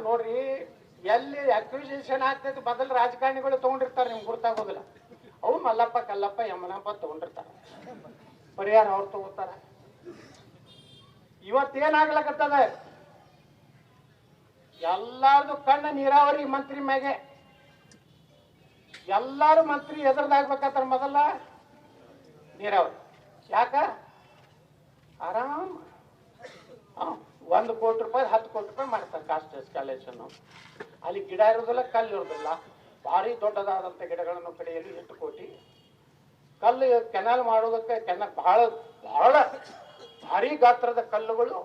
ನೋಡ್ರಿ, ಎಲ್ಲಿ ಅಕ್ವಿಸೇಷನ್ ಆಗ್ತೈತಿ ಮೊದಲು ರಾಜಕಾರಣಿಗಳು ತಗೊಂಡಿರ್ತಾರೆ, ನಿಮ್ಗೆ ಗುರ್ತಾಗೋದಿಲ್ಲ. ಅವು ಮಲ್ಲಪ್ಪ ಕಲ್ಲಪ್ಪ ಯಮನಪ್ಪ ತಗೊಂಡಿರ್ತಾರೆ, ಪರಿಹಾರ ಅವ್ರು ತಗೋತಾರ. ಇವತ್ತೇನಾಗ್ಲಕತ್ತದ, ಎಲ್ಲಾರ್ದು ಕಣ್ಣ ನೀರಾವರಿ ಮಂತ್ರಿ ಮ್ಯಾಗೆ. ಎಲ್ಲಾರು ಮಂತ್ರಿ ಎದುರ್ದಾಗ್ಬೇಕಾದ್ರೆ ಮೊದಲ ನೀರಾವರಿ. ಯಾಕ? ಆರಾಮ್ 1 ಕೋಟಿ ರೂಪಾಯಿ 10 ಕೋಟಿ ರೂಪಾಯಿ ಮಾಡ್ತಾರೆ ಕಾಸ್ಟ್ ಎಸ್ಕಾಲೇಷನ್. ಅಲ್ಲಿ ಗಿಡ ಇರೋದಿಲ್ಲ, ಕಲ್ಲು ಇರೋದಿಲ್ಲ. ಭಾರಿ ದೊಡ್ಡದಾದಂಥ ಗಿಡಗಳನ್ನು ಕಡೆಯಲ್ಲಿ 8 ಕೋಟಿ. ಕಲ್ಲು ಕೆನಾಲ್ ಮಾಡೋದಕ್ಕೆ ಬಹಳ ಬಹಳ ಭಾರಿ ಗಾತ್ರದ ಕಲ್ಲುಗಳು,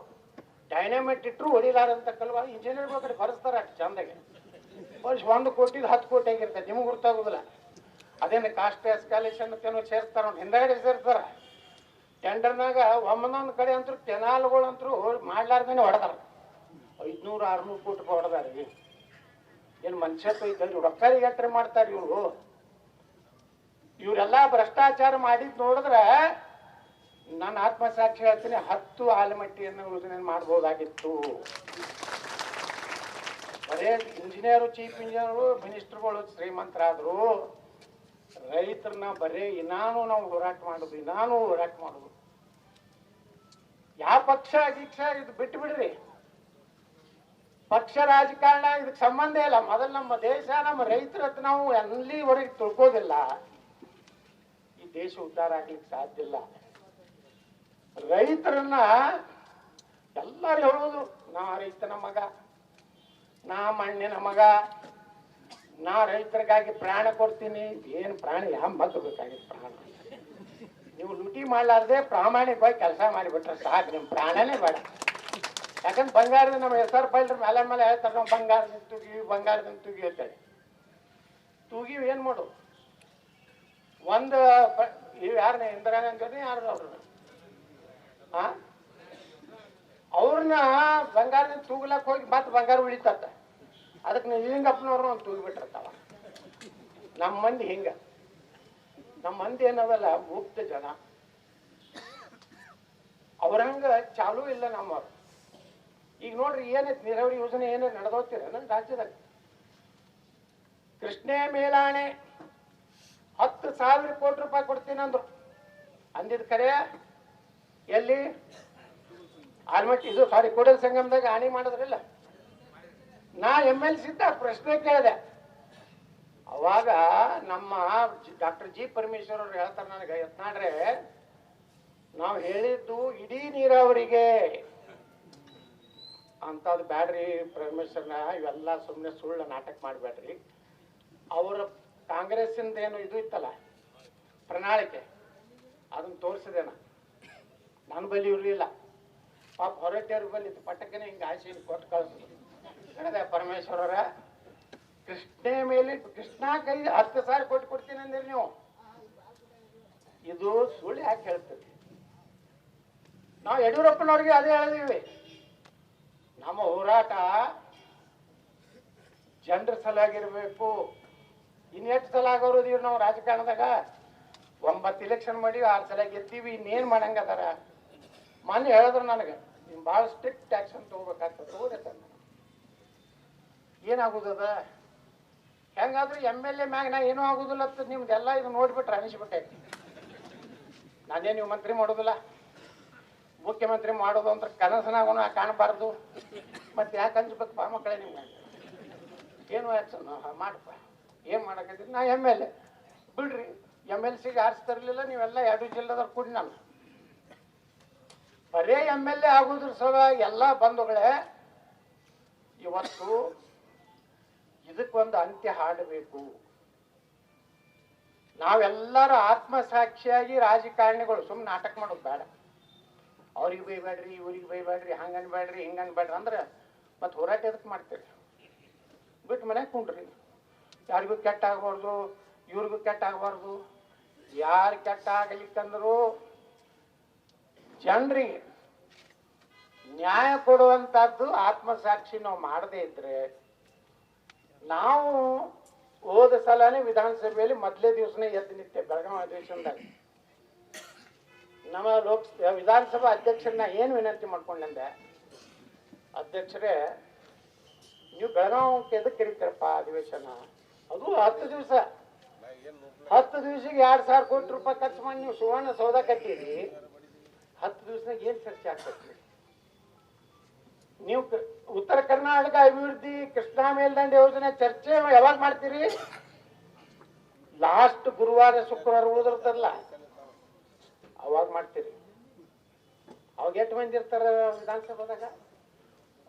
ಡೈನಾಮಿಟ್ ಇಟ್ಟರು ಹೊಡಿಲಾರಂಥ ಕಲ್ಲುಗಳು ಇಂಜಿನಿಯರ್ ಕಡೆ ಬರೆಸ್ತಾರೆ ಅಷ್ಟು ಚಂದಾಗೆ. ವರ್ಷ 1 ಕೋಟಿ 10 ಕೋಟಿ ಆಗಿರ್ತದೆ, ನಿಮ್ಗೆ ಗೊತ್ತಾಗೋದಿಲ್ಲ. ಅದೇನು ಕಾಸ್ಟ್ ಎಸ್ಕಾಲೇಷನ್ ಸೇರ್ತಾರ, ಹಿಂದಗಡೆ ಸೇರ್ತಾರ. ಟೆಂಡರ್ನಾಗ ಒಂದೊಂದು ಕಡೆ ಅಂತೂ ಕೆನಾಲ್ಗಳಂತೂ ಮಾಡ್ಲಾರ್ದೇನೆ ಹೊಡೆದಾರ. 500-600 ಕೋಟಿ ರೂಪಾಯಿ ಹೊಡೆದಾರ. ಏನು ಮನುಷ್ಯತ್ವ ಇದ್ದಲ್ಲಿ ರೊಕ್ಕರಿಗೆ ಎಂಟ್ರಿ ಮಾಡ್ತಾರೆ ಇವರು. ಇವರೆಲ್ಲ ಭ್ರಷ್ಟಾಚಾರ ಮಾಡಿದ್ ನೋಡಿದ್ರೆ ನಾನು ಆತ್ಮಸಾಕ್ಷಿ ಹೇಳ್ತೀನಿ, 10 ಆಲಮಟ್ಟಿಯನ್ನು ಯೋಜನೆ ಮಾಡ್ಬೋದಾಗಿತ್ತು. ಬರೇ ಇಂಜಿನಿಯರು, ಚೀಫ್ ಇಂಜಿನಿಯರು, ಮಿನಿಸ್ಟರ್ಗಳು ಶ್ರೀಮಂತರಾದ್ರು, ರೈತರನ್ನ ಬರೇ ಇನ್ನಾನು ನಾವು ಹೋರಾಟ ಮಾಡೋದು. ಯಾವ ಪಕ್ಷ ಗೀಕ್ಷ ಇದು ಬಿಟ್ಟು ಬಿಡ್ರಿ, ಪಕ್ಷ ರಾಜಕಾರಣ ಇದಕ್ಕೆ ಸಂಬಂಧ ಇಲ್ಲ. ಮೊದಲು ನಮ್ಮ ದೇಶ, ನಮ್ಮ ರೈತರ ಹತ್ರ ನಾವು ಎಲ್ಲಿವರೆಗೆ ತಿಳ್ಕೋದಿಲ್ಲ, ಈ ದೇಶ ಉದ್ಧಾರ ಆಗ್ಲಿಕ್ಕೆ ಸಾಧ್ಯ ಇಲ್ಲ. ರೈತರನ್ನ ಎಲ್ಲರೂ ಹೇಳೋದು, ನಾ ರೈತನ ಮಗ, ನಾ ಮಣ್ಣಿನ ಮಗ, ನಾ ರೈತರಿಗಾಗಿ ಪ್ರಾಣ ಕೊಡ್ತೀನಿ. ಏನು ಪ್ರಾಣ? ಯಾವ ಮಗ ಬೇಕಾಗಿತ್ತು ಪ್ರಾಣ? ನೀವು ಲೂಟಿ ಮಾಡ್ಲಾರ್ದೆ ಪ್ರಾಮಾಣಿಕವಾಗಿ ಕೆಲಸ ಮಾಡಿಬಿಟ್ರೆ ಸಾಕು, ನಿಮ್ಮ ಪ್ರಾಣನೇ ಬೇಡ. ಯಾಕಂದ್ರೆ ಬಂಗಾರದ ನಮ್ಮ ಹೆಸರು ಪೈಲ್ರ ಮೇಲೆ ಹೇಳ್ತಾರೆ, ನಾವು ಬಂಗಾರದಿಂದ ತೂಗಿ ಹೇಳ್ತಾರೆ. ತೂಗಿ ಏನು ಮಾಡು? ಒಂದು ಇವು ಯಾರನ್ನ ಇಂದಿರಾ ಗಾಂಧಿ ಯಾರು ಅವ್ರನ್ನ ಬಂಗಾರದಿಂದ ತೂಗ್ಲಕ್ಕೆ ಹೋಗಿ ಮತ್ತೆ ಬಂಗಾರ ಉಳಿತತ್ತ. ಅದಕ್ಕೆ ನೀವು ಹಿಂಗಪ್ಪನವ್ರನ್ನ ಒಂದು ತೂಗಿಬಿಟ್ಟಿರ್ತಾವ. ನಮ್ಮ ಮಂದಿ ಹಿಂಗ, ನಮ್ಮ ಮಂದಿ ಏನದಲ್ಲ ಮುಕ್ತ ಜನ, ಅವ್ರಂಗ ಚಾಲೂ ಇಲ್ಲ ನಮ್ಮವ್ರು. ಈಗ ನೋಡ್ರಿ, ಏನೈತಿ ನೀರಾವರಿ ಯೋಜನೆ ಏನೇ ನಡೆದೋಗ್ತೀರ ನನ್ನ ರಾಜ್ಯದಾಗ. ಕೃಷ್ಣೇ ಮೇಲಾಣೆ 10,000 ಕೋಟಿ ರೂಪಾಯಿ ಕೊಡ್ತೀನಿ ಅಂದ್ರು. ಅಂದಿದ್ ಕರೆ ಎಲ್ಲಿ? ಆಲ್ಮಟ್ಟಿ ಇದು ಕೂಡಲ ಸಂಗಮದಾಗ ಹಾನಿ ಮಾಡಿದ್ರಿಲ್ಲ. ನಾ MLC ಇದ್ದ ಪ್ರಶ್ನೆ ಕೇಳಿದೆ. ಅವಾಗ ನಮ್ಮ ಡಾಕ್ಟರ್ ಜಿ ಪರಮೇಶ್ವರ್ ಅವ್ರು ಹೇಳ್ತಾರೆ ನನಗೆ, ಯತ್ನಾಡ್ರೆ ನಾವು ಹೇಳಿದ್ದು ಇಡೀ ನೀರಾವರಿಗೆ ಅಂತದ್ ಬ್ಯಾಡ್ರಿ ಪರಮೇಶ್ವರ್ನ, ಇವೆಲ್ಲ ಸುಮ್ಮನೆ ಸುಳ್ಳು ನಾಟಕ ಮಾಡಬೇಡ್ರಿ. ಅವರ ಕಾಂಗ್ರೆಸ್ಸಿಂದ ಏನು ಇದು ಇತ್ತಲ್ಲ ಪ್ರಣಾಳಿಕೆ, ಅದನ್ನ ತೋರಿಸಿದೇನ. ನನ್ನ ಬಳಿ ಇರಲಿಲ್ಲ, ಪಾಪ ಹೊರಟೇವ್ರ ಬಳಿ ಇತ್ತು. ಪಟ್ಟಕ್ಕನೆ ಹಿಂಗೆ ಆಸೆ ಕೊಟ್ಟು ಕಳಿಸಿದ್ರು. ಹೇಳಿದೆ, ಪರಮೇಶ್ವರರ ಕೃಷ್ಣ ಮೇಲೆ ಕೃಷ್ಣ ಕೈ 10,000 ಕೋಟಿ ಕೊಡ್ತೀನಿ ಅಂದಿರಿ ನೀವು. ಇದು ಸುಳ್ಳು ಯಾಕೆ ಹೇಳ್ತೀವಿ? ನಾವು ಯಡಿಯೂರಪ್ಪನವ್ರಿಗೆ ಅದೇ ಹೇಳಿದೀವಿ. ನಮ್ಮ ಹೋರಾಟ ಜನರ ಸಲುವಾಗಿರ್ಬೇಕು. ಇನ್ನೆಷ್ಟು ಸಲ ಆಗೋದಿವಿ ನಾವು ರಾಜಕಾರಣದಾಗ? 9 ಎಲೆಕ್ಷನ್ ಮಾಡಿ 6 ಸಲ ಗೆದ್ದೀವಿ. ಇನ್ನೇನು ಮಾಡಂಗದಾರ? ಮೊನ್ನೆ ಹೇಳಿದ್ರು ನನಗೆ, ನೀವು ಭಾಳ ಸ್ಟ್ರಿಕ್ಟ್ ಆಕ್ಷನ್ ತಗೋಬೇಕಾಗ್ತದೆ. ತಗೋದೈತೆ ಏನಾಗುದದ? ಹೆಂಗಾದ್ರೂ MLA ಮ್ಯಾಗ ನಾ ಏನೂ ಆಗುದಿಲ್ಲ ಅಂತ ನಿಮ್ದೆಲ್ಲ ಇದು ನೋಡ್ಬಿಟ್ರೆ ಅನಿಸ್ಬಿಟ್ಟೈತಿ. ನಾನೇ ನೀವು ಮಂತ್ರಿ ಮಾಡೋದಿಲ್ಲ, ಮುಖ್ಯಮಂತ್ರಿ ಮಾಡೋದು ಅಂತ ಕನಸನಾಗೂ ಕಾಣಬಾರ್ದು. ಮತ್ತೆ ಯಾಕೆ ಅನ್ಸ್ಬೇಕು ಬಾ ಮಕ್ಕಳೇ? ನಿಮ್ಗೆ ಏನು ಆ್ಯಕ್ಷನ್ ಮಾಡಪ್ಪ, ಏನು ಮಾಡಕತ್ತೀರಿ? ನಾ MLA ಬಿಡ್ರಿ, MLCಗೆ ಆರಿಸ್ತಿರ್ಲಿಲ್ಲ. ನೀವೆಲ್ಲ 2 ಜಿಲ್ಲೆದವ್ರು ಕೂಡಿ ನಾನು ಬರೇ MLA ಆಗೋದ್ರ ಸಲುವಾಗಿ ಎಲ್ಲ ಬಂಧುಗಳೇ, ಇವತ್ತು ಇದಕ್ಕೊಂದು ಅಂತ್ಯ ಹಾಡಬೇಕು. ನಾವೆಲ್ಲರೂ ಆತ್ಮಸಾಕ್ಷಿಯಾಗಿ ರಾಜಕಾರಣಿಗಳು ಸುಮ್ಮನೆ ನಾಟಕ ಮಾಡೋದು ಬೇಡ. ಅವ್ರಿಗೆ ಬೈಬೇಡ್ರಿ, ಇವ್ರಿಗೆ ಬೈಬೇಡ್ರಿ, ಹಂಗನ್ಬೇಡ್ರಿ, ಹಿಂಗನ್ಬೇಡ್ರಿ ಅಂದ್ರೆ ಮತ್ತೆ ಹೋರಾಟ ಎದಕ್ಕೆ ಮಾಡ್ತೀರಿ? ಬಿಟ್ಟು ಮನ್ಯಾಗ ಕುಂಡ್ರಿ. ಯಾರಿಗೂ ಕೆಟ್ಟ ಆಗಬಾರ್ದು, ಇವ್ರಿಗೂ ಕೆಟ್ಟ ಆಗಬಾರ್ದು. ಯಾರು ಕೆಟ್ಟ ಆಗಲಿಕ್ಕಂದ್ರು ಜನರಿಗೆ ನ್ಯಾಯ ಕೊಡುವಂಥದ್ದು ಆತ್ಮಸಾಕ್ಷಿ ನಾವು ಮಾಡದೇ ಇದ್ರೆ, ನಾವು ಹೋದ ಸಲನೇ ವಿಧಾನಸಭೆಯಲ್ಲಿ ಮೊದಲೇ ದಿವಸನೇ ಎದ್ದು ನಿಂತೆ ಬೆಳಗಾವಿ ಅಧಿವೇಶನದಾಗ. ನಮ್ಮ ವಿಧಾನಸಭಾ ಅಧ್ಯಕ್ಷರನ್ನ ಏನು ವಿನಂತಿ ಮಾಡ್ಕೊಂಡೆ, ಅಧ್ಯಕ್ಷರೇ ನೀವು ಬೆಳಗಾವಿ ಎದಕ್ಕೆ ಕರೀತಾರಪ್ಪ ಅಧಿವೇಶನ? ಅದು 10 ದಿವಸ, 10 ದಿವಸಕ್ಕೆ 2,000 ಕೋಟಿ ರೂಪಾಯಿ ಖರ್ಚು ಮಾಡಿ ನೀವು ಸುವರ್ಣ ಸೌಧ ಕತ್ತೀರಿ. 10 ದಿವಸನಾಗ ಏನ್ ಚರ್ಚೆ ಆಗ್ತೈತಿ? ನೀವು ಉತ್ತರ ಕರ್ನಾಟಕ ಅಭಿವೃದ್ಧಿ ಕೃಷ್ಣಾ ಮೇಲ್ದಂಡೆ ಯೋಜನೆ ಚರ್ಚೆ ಯಾವಾಗ ಮಾಡ್ತೀರಿ? ಲಾಸ್ಟ್ ಗುರುವಾರ ಶುಕ್ರವಾರ ಉಳಿದಿರ್ತಲ್ಲ ಅವಾಗ ಮಾಡ್ತೀರಿ. ಅವಾಗ ಎಷ್ಟು ಮಂದಿ ಇರ್ತಾರ ವಿಧಾನಸಭಾದಾಗ?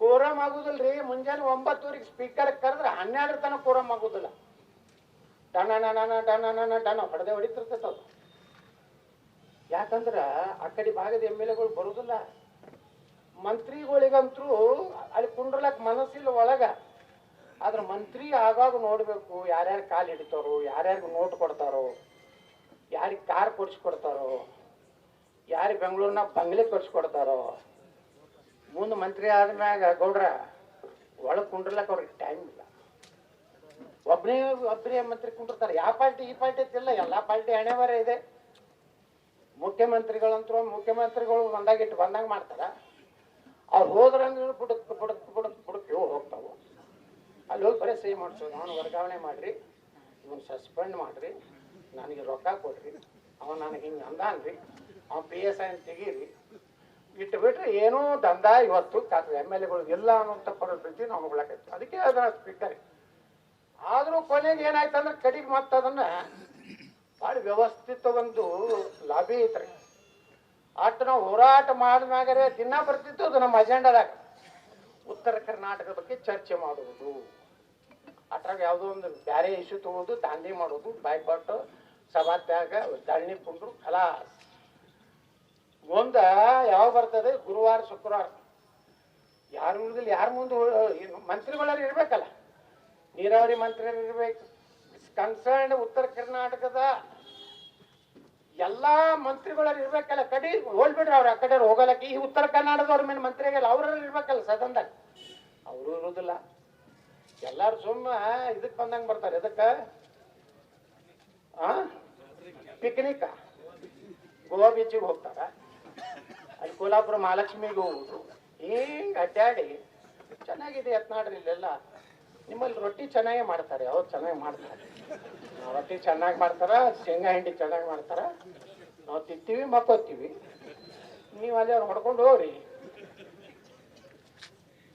ಕೋರಮ್ ಆಗುದಿಲ್ರಿ. ಮುಂಜಾನೆ 9:00 ಸ್ಪೀಕರ್ ಕರೆದ್ರೆ 12 ತನಕ ಕೋರಮ್ ಆಗುದಿಲ್ಲ. ಡನ ಡನ ಹೊಡೆದೇ ಹೊಡಿತಿರ್ತೈತ ಅದು. ಯಾಕಂದ್ರ ಆ ಕಡೆ ಭಾಗದ MLAಗಳು ಬರುದಿಲ್ಲ. ಮಂತ್ರಿಗಳಿಗಂತೂ ಅಲ್ಲಿ ಕುಂಡ್ರಲಕ್ ಮನಸ್ಸಿಲ್ಲ ಒಳಗ. ಆದ್ರ ಮಂತ್ರಿ ಆಗಾಗ ನೋಡ್ಬೇಕು ಯಾರ್ಯಾರು ಕಾಲು ಹಿಡಿತಾರೋ, ಯಾರ್ಯಾರಿಗೂ ನೋಟ್ ಕೊಡ್ತಾರೋ, ಯಾರಿಗೆ ಕಾರ್ ಕೊಡ್ತಾರೋ, ಯಾರಿಗೆ ಬೆಂಗಳೂರಿನಾಗ ಬಂಗ್ಲೆ ಕೊಡ್ತಾರೋ. ಮುಂದೆ ಮಂತ್ರಿ ಆದ್ಮ್ಯಾಗ ಗೌಡ್ರ ಒಳಗ್ ಕುಂಡ್ರಲಕ್ ಅವ್ರಿಗೆ ಟೈಮ್ ಇಲ್ಲ. ಒಬ್ಬನೇ ಮಂತ್ರಿ ಕುಂಡಿರ್ತಾರೆ. ಯಾವ ಪಾರ್ಟಿ ಈ ಪಾರ್ಟಿ ಅಂತಿಲ್ಲ, ಎಲ್ಲಾ ಪಾರ್ಟಿ ಹಣೆಬರ ಇದೆ. ಮುಖ್ಯಮಂತ್ರಿಗಳು ಬಂದಾಗ ಮಾಡ್ತಾರ. ಅವ್ರು ಹೋದ್ರಂದ್ರೆ ಬುಡಕ್ ಇವು ಹೋಗ್ತಾವು. ಅಲ್ಲಿ ಹೋಗಿ ಬರೀ ಸಹಿ ಮಾಡಿಸೋದು, ಅವನು ವರ್ಗಾವಣೆ ಮಾಡ್ರಿ, ಇವನ್ ಸಸ್ಪೆಂಡ್ ಮಾಡ್ರಿ, ನನಗೆ ರೊಕ್ಕ ಕೊಡ್ರಿ, ಅವನ್ ನನಗೆ ಹಿಂಗೆ ಅಂದಾನ್ರಿ, ಅವ್ನು PSI ಅಂತ ತೆಗೀರಿ, ಇಟ್ಟು ಬಿಟ್ರೆ ಏನೋ ದಂಧ. ಇವತ್ತು MLAಗಳು ಇಲ್ಲ ಅನ್ನೋಂಥ ಪರಿಸ್ಥಿತಿ ನಾವು ಹೋಗ್ಲಾಕೈತಿ. ಅದಕ್ಕೆ ಅದನ್ನ ಸ್ಪೀಕರ್. ಆದ್ರೂ ಕೊನೆಗೆ ಏನಾಯ್ತಂದ್ರೆ ಕಡೆಗೆ ಮತ್ತದನ್ನ ಭಾಳ ವ್ಯವಸ್ಥಿತ ಒಂದು ಲಾಬಿ ಐತ್ರಿ. ಅಷ್ಟು ನಾವು ಹೋರಾಟ ಮಾಡಿದ್ಮ್ಯಾಗರೆ ದಿನ ಬರ್ತಿತ್ತು ಅದು ನಮ್ಮ ಅಜೆಂಡಾದಾಗ. ಉತ್ತರ ಕರ್ನಾಟಕದ ಬಗ್ಗೆ ಚರ್ಚೆ ಮಾಡುವುದು, ಅದ್ರಾಗ ಯಾವುದೋ ಒಂದು ಬ್ಯಾರೆ ಇಶ್ಯೂ ತಗೋದು, ದಾಂಧಿ ಮಾಡೋದು, ಬಾಯ್ಕಾಟ್, ಸಭಾತ್ಯಾಗ, ಧರಣಿ ಕುಂಡ್ರು ಖಲಾಸ್. ಒಂದ ಯಾವಾಗ ಬರ್ತದೆ? ಗುರುವಾರ ಶುಕ್ರವಾರ. ಯಾರು ಉಳಿದಿಲ್ಲ, ಯಾರ ಮುಂದೆ ಮಂತ್ರಿಗಳಾರು ಇರ್ಬೇಕಲ್ಲ, ನೀರಾವರಿ ಮಂತ್ರಿಗಳು ಇರ್ಬೇಕು. ಕನ್ಸರ್ನ್ ಉತ್ತರ ಕರ್ನಾಟಕದ ಎಲ್ಲಾ ಮಂತ್ರಿಗಳಾರು ಇರ್ಬೇಕಲ್ಲ. ಕಡೆ ಹೋಲ್ಬಿಡ್ರಿ, ಅವ್ರು ಆ ಕಡೆ ಹೋಗಲಕ್ಕ. ಈ ಉತ್ತರ ಕರ್ನಾಟಕದವ್ರ ಮೇಲೆ ಮಂತ್ರಿ ಆಗಲ್ಲ, ಅವ್ರಲ್ಲಿ ಇರ್ಬೇಕಲ್ಲ ಸದನದಾಗ. ಅವರು ಇರುವುದಿಲ್ಲ. ಎಲ್ಲಾರು ಸುಮ್ಮ ಇದಕ್ ಬಂದಂಗ ಬರ್ತಾರೆ. ಇದಕ್ಕ ಪಿಕ್ನಿಕ್ ಗೋವಾ ಬೀಚಿಗೆ ಹೋಗ್ತಾರ, ಅಲ್ಲಿ ಕೋಲ್ಹಾಪುರ ಮಹಾಲಕ್ಷ್ಮಿಗೆ ಹೋಗುದು. ಹಿಂಗ್ ಅಡ್ಡಾಡಿ ಚೆನ್ನಾಗಿದೆ ಯತ್ನಾಡ್ರಿ. ಇಲ್ಲೆಲ್ಲ ನಿಮ್ಮಲ್ಲಿ ರೊಟ್ಟಿ ಚೆನ್ನಾಗೇ ಮಾಡ್ತಾರೆ, ಅವ್ರು ಚೆನ್ನಾಗಿ ಮಾಡ್ತಾರೆ. ರೊಟ್ಟಿ ಚೆನ್ನಾಗಿ ಮಾಡ್ತಾರ, ಶೇಂಗಾ ಹಿಂಡಿ ಚೆನ್ನಾಗಿ ಮಾಡ್ತಾರ. ನಾವು ತಿಂತೀವಿ, ಮಕ್ಕೋತೀವಿ. ನೀವು ಅಲ್ಲಿ ಅವ್ರು ಹೊಡ್ಕೊಂಡು ಹೋಗ್ರಿ.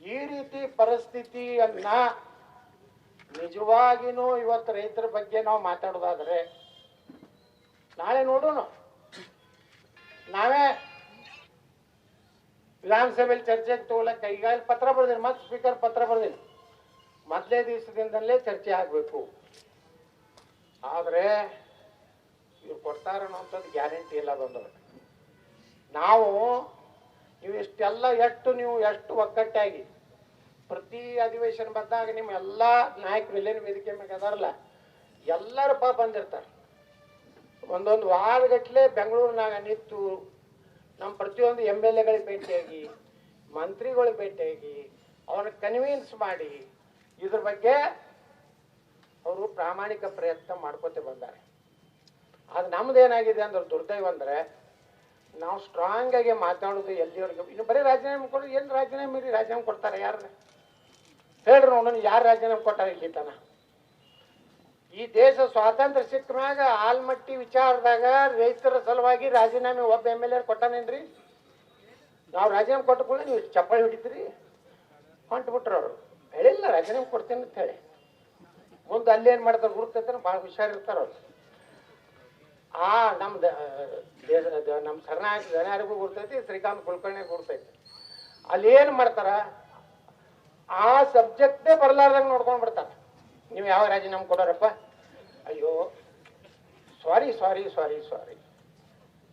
ಈ ರೀತಿ ಪರಿಸ್ಥಿತಿಯನ್ನ ನಿಜವಾಗಿನೂ ಇವತ್ತು ರೈತರ ಬಗ್ಗೆ ನಾವು ಮಾತಾಡೋದಾದ್ರೆ ನಾಳೆ ನೋಡೋಣ. ನಾವೇ ವಿಧಾನಸಭೆಯಲ್ಲಿ ಚರ್ಚೆಗೆ ತಗೊಳಕ್ಕೆ ಈಗ ಪತ್ರ ಬರ್ದೀನಿ, ಮತ್ತೆ ಸ್ಪೀಕರ್ ಪತ್ರ ಬರ್ದೀನಿ, ಮೊದಲೇ ದಿವಸದಿಂದಲೇ ಚರ್ಚೆ ಆಗಬೇಕು. ಆದರೆ ಇವ್ರು ಕೊಡ್ತಾರನ್ನೋಂಥದ್ದು ಗ್ಯಾರಂಟಿ ಇಲ್ಲ. ಬಂದವರು ನಾವು ನೀವು ಎಷ್ಟು ಒಕ್ಕಟ್ಟಾಗಿ ಪ್ರತಿ ಅಧಿವೇಶನ ಬಂದಾಗ ನಿಮ್ಮ ಎಲ್ಲ ನಾಯಕರು ಎಲ್ಲೇನು ವೇದಿಕೆ ಮೇಲೆ ಅದಾರಲ್ಲ ಎಲ್ಲರೂ ಬಂದಿರ್ತಾರೆ. ಒಂದೊಂದು ವಾರಗಟ್ಟಲೆ ಬೆಂಗಳೂರಿನಾಗ ನಿಂತು ನಮ್ಮ ಪ್ರತಿಯೊಂದು MLAಗಳಿಗೆ ಭೇಟಿಯಾಗಿ, ಮಂತ್ರಿಗಳಿಗೆ ಭೇಟಿಯಾಗಿ, ಅವ್ರನ್ನ ಕನ್ವಿನ್ಸ್ ಮಾಡಿ ಇದ್ರ ಬಗ್ಗೆ ಅವರು ಪ್ರಾಮಾಣಿಕ ಪ್ರಯತ್ನ ಮಾಡ್ಕೋತ ಬಂದಾರೆ. ಅದು ನಮ್ದೇನಾಗಿದೆ ಅಂದ್ರೆ ದುರ್ದೈವ ಅಂದ್ರೆ ನಾವು ಸ್ಟ್ರಾಂಗ್ ಆಗಿ ಮಾತಾಡೋದು ಎಲ್ಲಿವರೆಗೆ. ಇನ್ನು ಬರೀ ರಾಜೀನಾಮೆ ಕೊಡೋದು. ಏನು ರಾಜೀನಾಮೆ ರೀ? ರಾಜೀನಾಮೆ ಕೊಡ್ತಾರೆ ಯಾರನ್ನ ಹೇಳ್ರಿ ನೋಡೋಣ. ಯಾರು ರಾಜೀನಾಮೆ ಕೊಟ್ಟಾರ ಇಲ್ಲಿ ತನ? ಈ ದೇಶ ಸ್ವಾತಂತ್ರ್ಯ ಸಿಕ್ಕ ಮ್ಯಾಗ ಆಲ್ಮಟ್ಟಿ ವಿಚಾರದಾಗ ರೈತರ ಸಲುವಾಗಿ ರಾಜೀನಾಮೆ ಒಬ್ಬ MLA ಕೊಟ್ಟಾನೇನ್ರಿ? ನಾವು ರಾಜೀನಾಮೆ ಕೊಟ್ಟ ಕೂಡ ನೀವು ಚಪ್ಪಾಳಿ ಹೊಡಿತೀರಿ, ಹೊಂಟ್ಬಿಟ್ರು. ಅವರು ಹೇಳಿಲ್ಲ ರಾಜೀನಾಮೆ ಕೊಡ್ತೀನಿ ಅಂತ ಹೇಳಿ. ಮುಂದೆ ಅಲ್ಲಿ ಏನ್ ಮಾಡ್ತಾರೆ ಗುರುತೈತೆ, ಭಾಳ ಹುಷಾರಿರ್ತಾರ ಅವ್ರು. ನಮ್ದು ನಮ್ಮ ಕರ್ನಾಟಕ ಜನರಿಗೂ ಗುರ್ತೈತಿ, ಶ್ರೀಕಾಂತ್ ಕುಲಕರ್ಣಿ ಗುರ್ತೈತಿ. ಅಲ್ಲಿ ಏನ್ ಮಾಡ್ತಾರ, ಆ ಸಬ್ಜೆಕ್ಟೇ ಬರ್ಲಾರ್ದಂಗೆ ನೋಡ್ಕೊಂಡ್ ಬಿಡ್ತಾರ. ನೀವು ಯಾವ ರಾಜೀನಾಮೆ ಕೊಡೋರಪ್ಪ? ಅಯ್ಯೋ ಸಾರಿ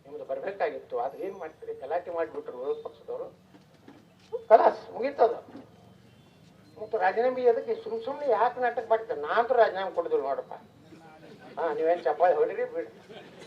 ನಿಮ್ದು ಬರ್ಬೇಕಾಗಿತ್ತು, ಆದ್ರೆ ಏನ್ ಮಾಡ್ತೀರಿ, ಗಲಾಟೆ ಮಾಡಿಬಿಟ್ರು ವಿರೋಧ ಪಕ್ಷದವರು. ಕಲಾಸ್ ಮುಗೀತದ. ಮತ್ತು ರಾಜೀನಾಮೆ ಅದಕ್ಕೆ ಸುಮ್ಮನೆ ಯಾಕೆ ನಾಟಕ ಮಾಡ್ತಾರೆ? ನಾನಂತೂ ರಾಜೀನಾಮೆ ಕೊಡಿದ್ರು ನೋಡಪ್ಪ. ನೀವೇನು ಚಪ್ಪಾಳಿ ಹೊಡಿರಿ ಬಿಡ್ರಿ.